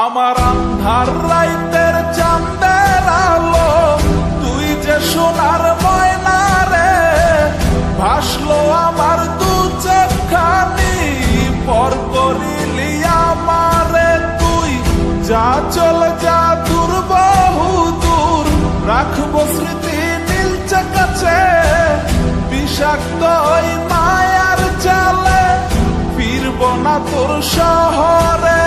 আমার আন্ধার রাইতের চাঁদের আলো, তুই যে সোনার ময়না রে, ভাসলো আমার দু চোখখানি, পর করিলি আমারে তুই। যা চলে যা দূর বহু দূর, রাখবো স্মৃতি নীলচে কাছে, বিষাক্ত ওই মায়ার জালে, ফিরব না তোর শহরে।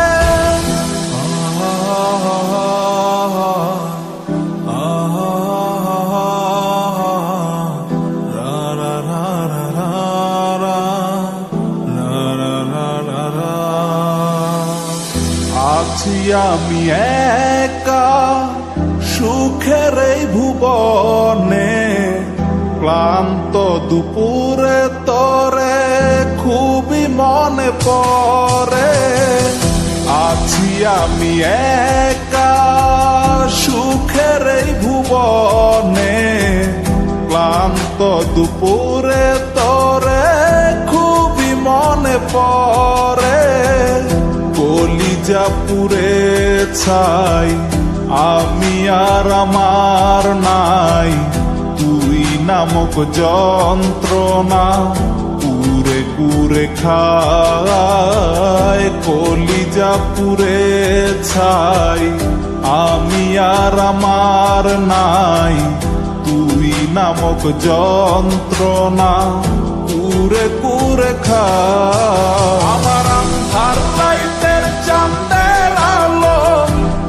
আছি আমি একা সুখের এই ভুবনে, ক্লান্ত দুপুরে তোরে খুবই মনে পড়ে। আছি আমি একা সুখের এই ভুবনে, ক্লান্ত দুপুরে তোরে খুবই মনে পড়ে। কলিজা পুড়ে ছাই, আমি আর আমার নাই, তুই নামক যন্ত্রণা কুরে কুরে খায়। কলিজা পুড়ে ছাই, আমি আর আমার নাই, তুই নামক যন্ত্রণা কুরে কুরে খায়। আমার আন্ধার রাইতের চাঁদের আলো,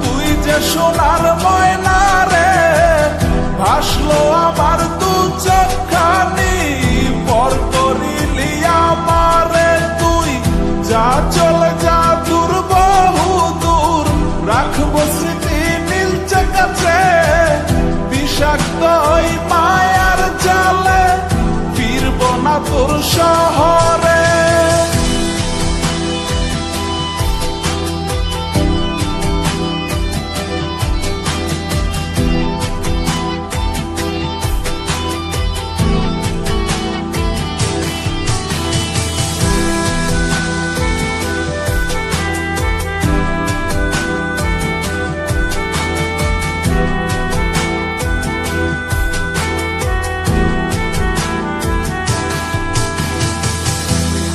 তুই যে সোনার ময়না রে, ভাসলো আমার দু চোখখানি, পর করিলি আমারে তুই। যা চলে যা দূর বহু দূর, রাখবো স্মৃতি নীলচে কাছে, বিষাক্ত ওই মায়ার জালে, ফিরব না তোর শহরে।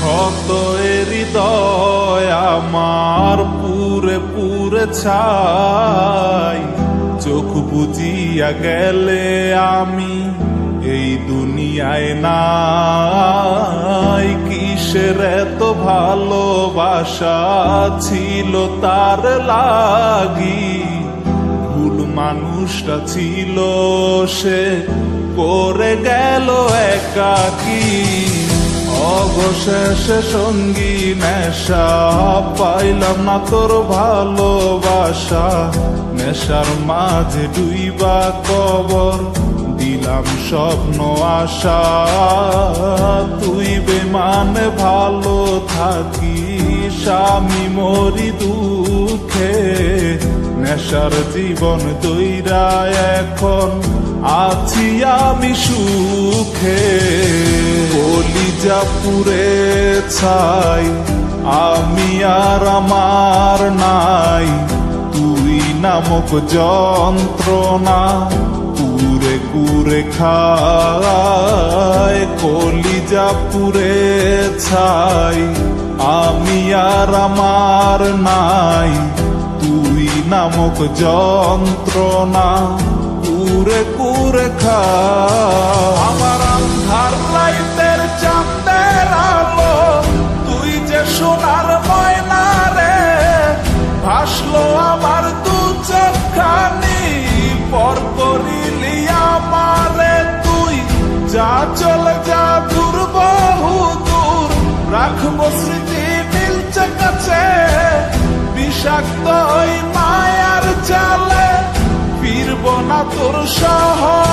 কত হৃদয় আমার পুরে পুরে ছাই, চোখ বুজিয়া গেলে আমি এই দুনিয়ায় নাই। কিসের এত ভালোবাসা ছিল তার লাগি, ভুল মানুষটা ছিল সে, করে গেল একাকী। অবশেষে সঙ্গী নেশা, পাইলাম না তোর ভালোবাসা, নেশার মাঝে ডুইবা কবর দিলাম স্বপ্ন আশা। তুই বেমানে ভালো থাকিস, আমি মরি দুঃখে, নেশার জীবন দইরা এখন আছি আমি সুখে। কলিজা পুড়ে ছাই, আমি আর আমার নাই, তুই নামক যন্ত্রণা কুরে কুরে খায়। কলিজা পুড়ে ছাই, আমি আর আমার নাই, তুই নামক যন্ত্রণা কুরে কুরে খায়। আমার আন্ধার রাইতের চাঁদের আলো, তুই যে সোনার ময়না রে, ভাসলো আমার দু চোখখানি, পর করিলি আমারে তুই। যা চলে যা দূর বহু দূর, রাখবো স্মৃতি নীলচে কাছে, বিষাক্ত ওই মায়ার জালে, ফিরব না তোর শহর।